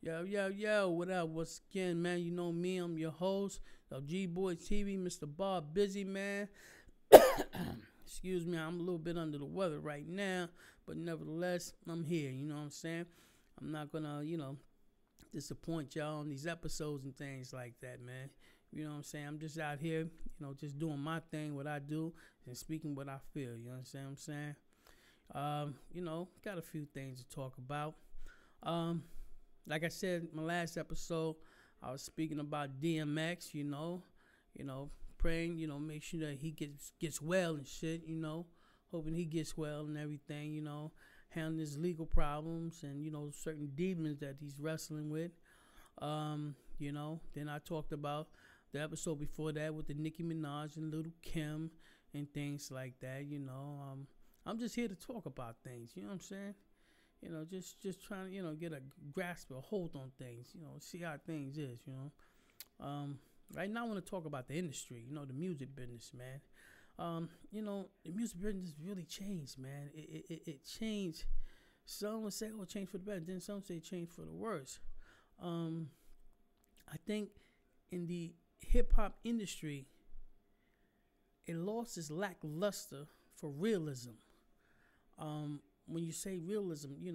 Yo, what up? What's again, man? You know me, I'm your host of G Boy TV, Mr. Bob Busy, man. Excuse me, I'm a little bit under the weather right now, but nevertheless, I'm here, you know what I'm saying? I'm not gonna, disappoint y'all on these episodes and things like that, man. You know what I'm saying? I'm just out here, just doing my thing, what I do, and speaking what I feel, you understand what I'm saying? Got a few things to talk about. Like I said, my last episode, I was speaking about DMX, praying, make sure that he gets well and shit, hoping he gets well and everything, handling his legal problems and, certain demons that he's wrestling with. Then I talked about the episode before that with the Nicki Minaj and Little Kim and things like that, I'm just here to talk about things, you know what I'm saying? Just trying to, get a grasp, a hold on things, see how things is, Right now I want to talk about the industry, the music business, man. The music business really changed, man. It changed. Some would say, oh, it changed for the better. Then some say it changed for the worse. I think in the hip-hop industry, it lost its lackluster for realism. When you say realism, here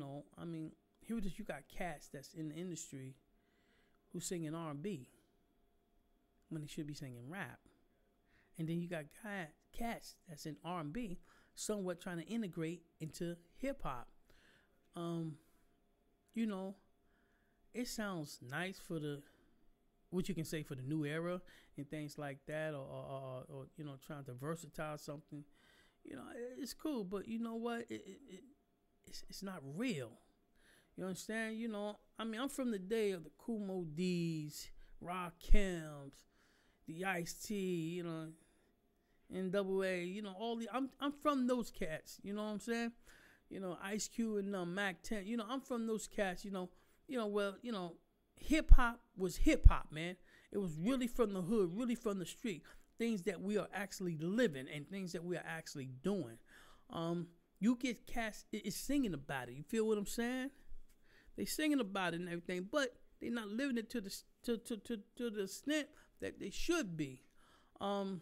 it is, you got cats that's in the industry who singing R&B when they should be singing rap. And then you got cats that's in R&B somewhat trying to integrate into hip-hop. It sounds nice for what you can say for the new era and things like that, or trying to versatile something. It's cool, but you know what? It's not real. You understand? I'm from the day of the Kool Moe Dees, Rakims, the Ice-T, NWA, all the. I'm from those cats. You know what I'm saying? Ice Cube and Mac 10. I'm from those cats. Hip hop was hip hop, man. It was really from the hood, really from the street. Things that we are actually living and things that we are actually doing. You get cats is singing about it. You feel what I'm saying? They singing about it and everything, but they're not living it to the extent that they should be. I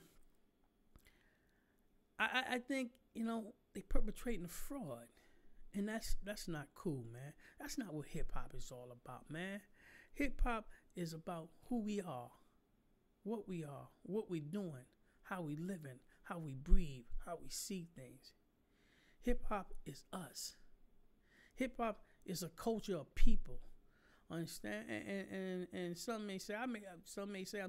think they perpetrating a fraud, and that's not cool, man. That's not what hip hop is all about, man. Hip hop is about who we are, what we're doing, how we living, how we breathe, how we see things. Hip hop is us. Hip hop is a culture of people. Understand? And some may say I'm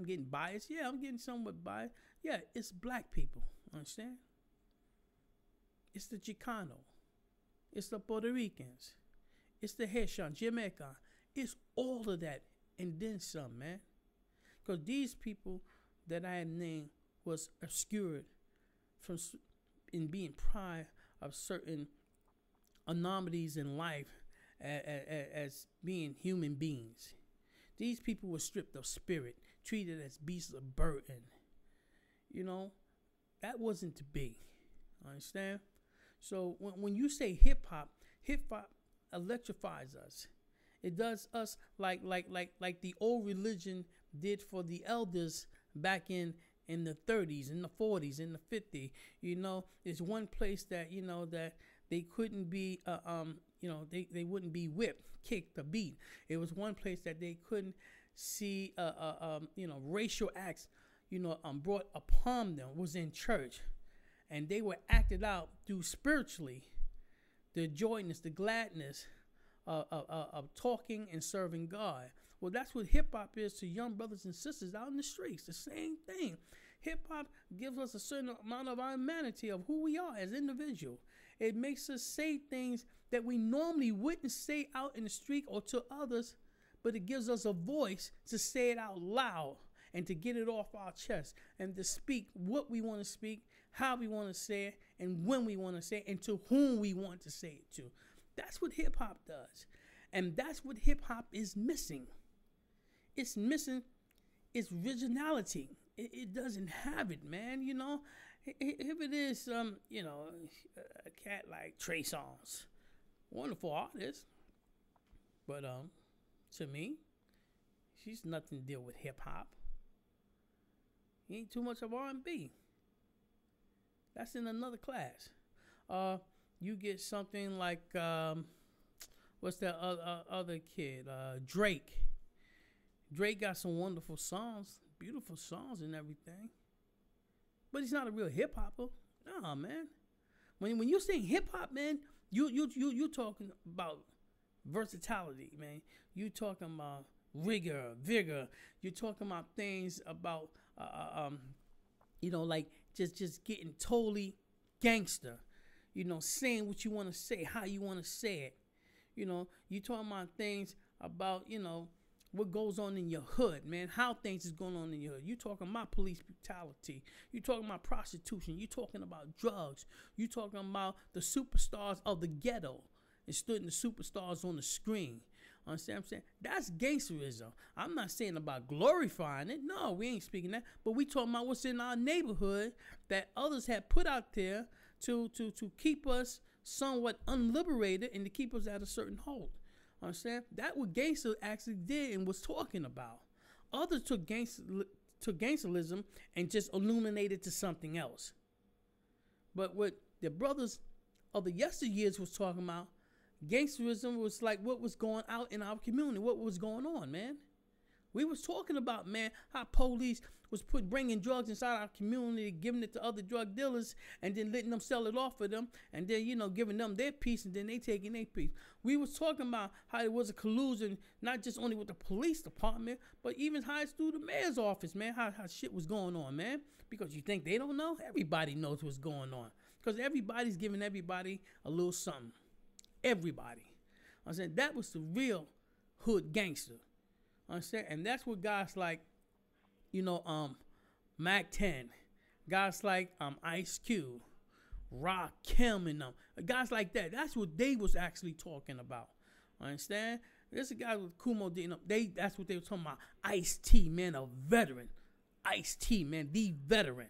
getting biased. Yeah, I'm getting somewhat biased. Yeah, it's black people. Understand? It's the Chicano. It's the Puerto Ricans. It's the Haitian, Jamaica. It's all of that and then some, man. Because these people that I had named was obscured in being prior of certain anomalies in life as being human beings. These people were stripped of spirit, treated as beasts of burden. That wasn't to be. Understand? So when you say hip hop electrifies us. It does us like the old religion did for the elders back in the 30s, in the 40s, in the 50s. It's one place that that they couldn't be they wouldn't be whipped, kicked, or beat. It was one place that they couldn't see racial acts brought upon them, was in church, and they were acted out through spiritually the joyness, the gladness of talking and serving God. Well, that's what hip-hop is to young brothers and sisters out in the streets. The same thing. Hip-hop gives us a certain amount of our humanity of who we are as individuals. It makes us say things that we normally wouldn't say out in the street or to others, but it gives us a voice to say it out loud and to get it off our chest and to speak what we want to speak, how we want to say it, and when we want to say it, and to whom we want to say it to. That's what hip-hop does. And that's what hip-hop is missing. It's missing its originality. It doesn't have it, man, If it is, a cat like Trey Songz, wonderful artist, but to me. She's nothing to deal with hip hop. He ain't too much of R&B. That's in another class. You get something like what's that other kid? Drake. Drake got some wonderful songs, beautiful songs and everything. But he's not a real hip hopper. Nah, man. When you sing hip hop, man, you talking about versatility, man. You talking about vigor. You're talking about things about like just getting totally gangster. Saying what you want to say, how you want to say it. You talking about things about what goes on in your hood, man. How things is going on in your hood. You talking about police brutality. You talking about prostitution. You talking about drugs. You talking about the superstars of the ghetto and stood in the superstars on the screen. Understand what I'm saying? That's gangsterism. I'm not saying about glorifying it. No, we ain't speaking that. But we talking about what's in our neighborhood that others have put out there to keep us somewhat unliberated and to keep us at a certain hold. Understand? That what gangster actually did and was talking about. Others took gangsterism and just illuminated to something else. But what the brothers of the yesteryears was talking about, gangsterism was like what was going out in our community, what was going on, man. We was talking about, man, how police was bringing drugs inside our community, giving it to other drug dealers, and then letting them sell it off for them, and then, giving them their piece, and then they taking their piece. We was talking about how there was a collusion, not just only with the police department, but even how it's through the mayor's office, man, how shit was going on, man. Because you think they don't know? Everybody knows what's going on. Because everybody's giving everybody a little something. Everybody. I said that was the real hood gangster. Understand? And that's what guys like, Mac 10, guys like Ice Cube, Rakim, and them, guys like that. That's what they was actually talking about. Understand? There's a guy with Kumo D. That's what they were talking about. Ice-T, man, a veteran. Ice-T, man, the veteran,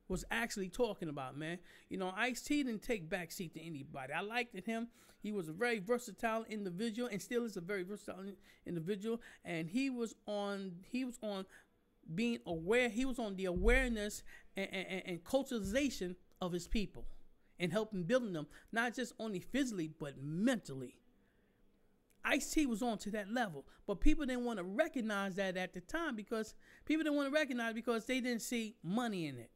was actually talking about, man. Ice-T didn't take backseat to anybody. I liked him. He was a very versatile individual and still is a very versatile individual. And he was on being aware. He was on the awareness and culturalization of his people and helping building them, not just only physically, but mentally. Ice-T was on to that level, but people didn't want to recognize that at the time because they didn't see money in it.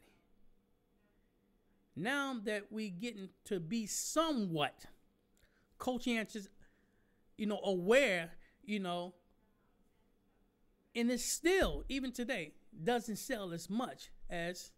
Now that we getting to be somewhat conscientious, aware, and it still, even today, doesn't sell as much as